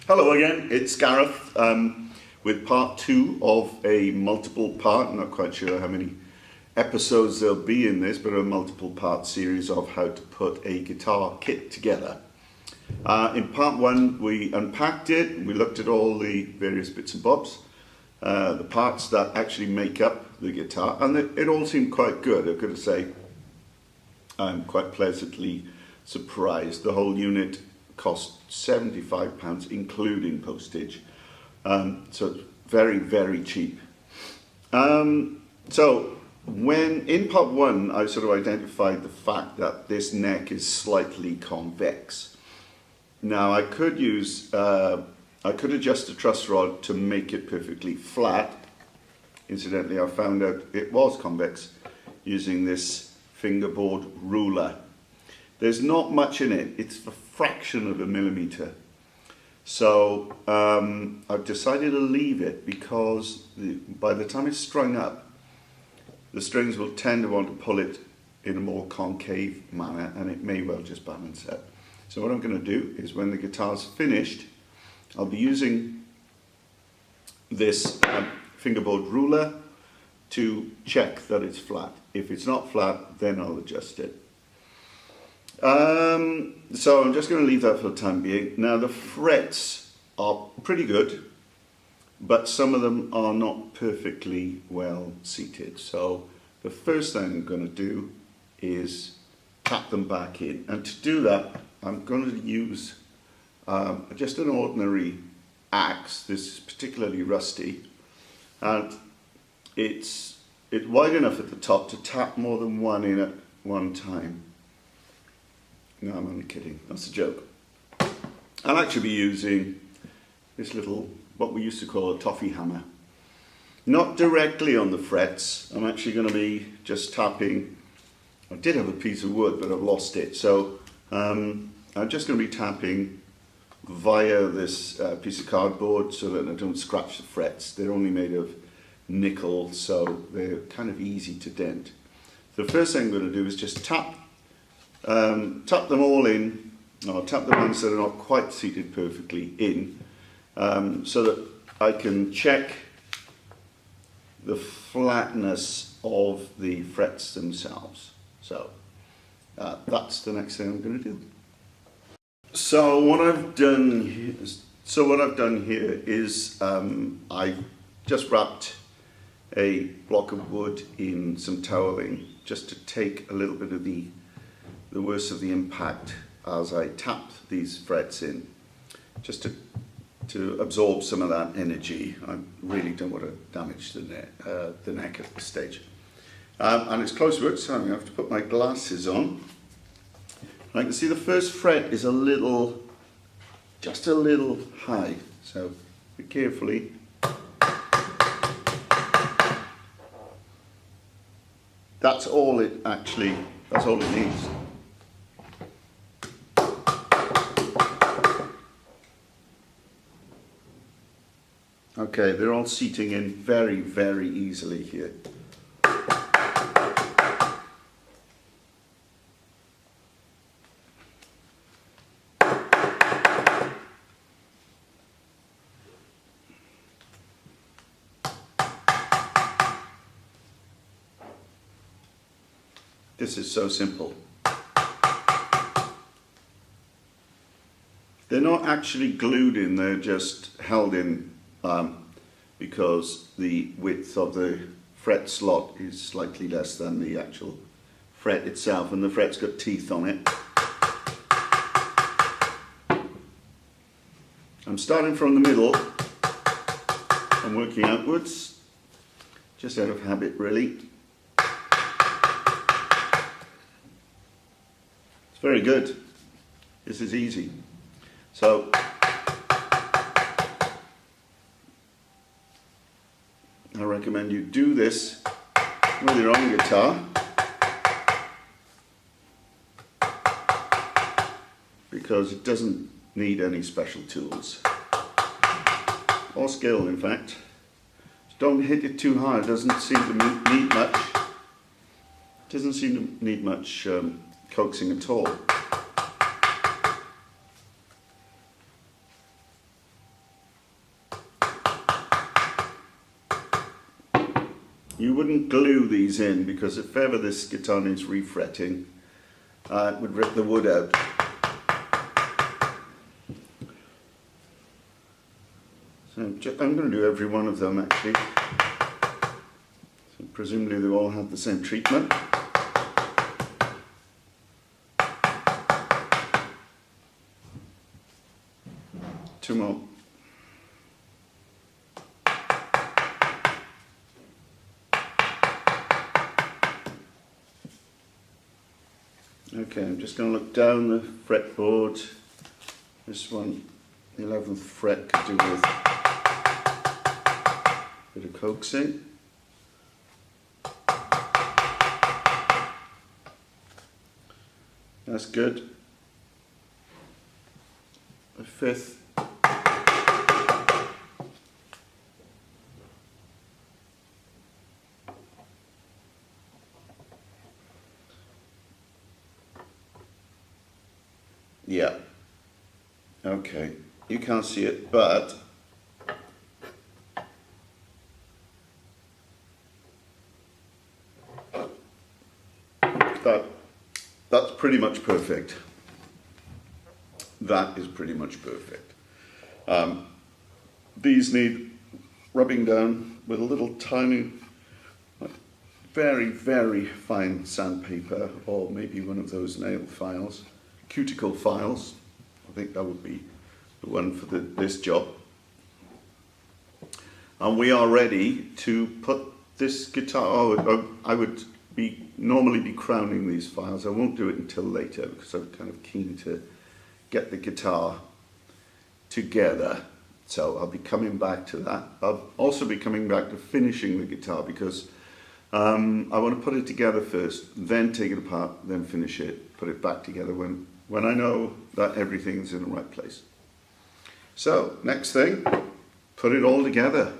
Hello again, it's Gareth with part 2 of a multiple part, I'm not quite sure how many episodes there'll be in this, but a multiple part series of how to put a guitar kit together. In part 1 we unpacked it, we looked at all the various bits and bobs, the parts that actually make up the guitar, and it all seemed quite good. I've got to say I'm quite pleasantly surprised. The whole unit cost £75 including postage, so it's very, very cheap. So when in part 1 I sort of identified the fact that this neck is slightly convex. Now I could use I could adjust the truss rod to make it perfectly flat. Incidentally, I found out it was convex using this fingerboard ruler. There's not much in it, it's a fraction of a millimeter. So I've decided to leave it because by the time it's strung up, the strings will tend to want to pull it in a more concave manner, and it may well just balance out. So what I'm going to do is when the guitar's finished, I'll be using this fingerboard ruler to check that it's flat. If it's not flat, then I'll adjust it. So I'm just going to leave that for the time being. Now the frets are pretty good, but some of them are not perfectly well seated. So the first thing I'm going to do is tap them back in. And to do that, I'm going to use just an ordinary axe. This is particularly rusty, and it's wide enough at the top to tap more than one in at one time. No, I'm only kidding, that's a joke. I'll actually be using this little, what we used to call a toffee hammer. Not directly on the frets, I'm actually going to be just tapping. I did have a piece of wood, but I've lost it. So I'm just going to be tapping via this piece of cardboard so that I don't scratch the frets. They're only made of nickel, so they're kind of easy to dent. The first thing I'm going to do is just tap them all in, or tap the ones that are not quite seated perfectly in, so that I can check the flatness of the frets themselves. So that's the next thing I'm going to do. So what I've done here is I just wrapped a block of wood in some toweling just to take a little bit of the worst of the impact as I tap these frets in, just to absorb some of that energy. I really don't want to damage the neck at this stage. And it's close work, so I'm going to have to put my glasses on. I can see the first fret is just a little high, so be carefully. That's all it needs. Okay, they're all seating in very, very easily here. This is so simple. They're not actually glued in, they're just held in because the width of the fret slot is slightly less than the actual fret itself, and the fret's got teeth on it. I'm starting from the middle and working outwards, just out of habit really. It's very good. This is easy. So I recommend you do this with your own guitar, because it doesn't need any special tools or skill. In fact, don't hit it too hard. It doesn't seem to need much. It doesn't seem to need much coaxing at all. You wouldn't glue these in, because if ever this guitar needs refretting, it would rip the wood out. So I'm going to do every one of them actually. So presumably they all have the same treatment. Two more. Okay, I'm just going to look down the fretboard. This one, the 11th fret, could do with a bit of coaxing. That's good. The 5th. Yeah. Okay. You can't see it, but that's pretty much perfect. That is pretty much perfect. These need rubbing down with a little tiny, very, very fine sandpaper, or maybe one of those nail files, cuticle files. I think that would be the one for this job. And we are ready to put this guitar, I would normally be crowning these files. I won't do it until later because I'm kind of keen to get the guitar together. So I'll be coming back to that. I'll also be coming back to finishing the guitar because I want to put it together first, then take it apart, then finish it, put it back together when I know that everything's in the right place. So, next thing, put it all together.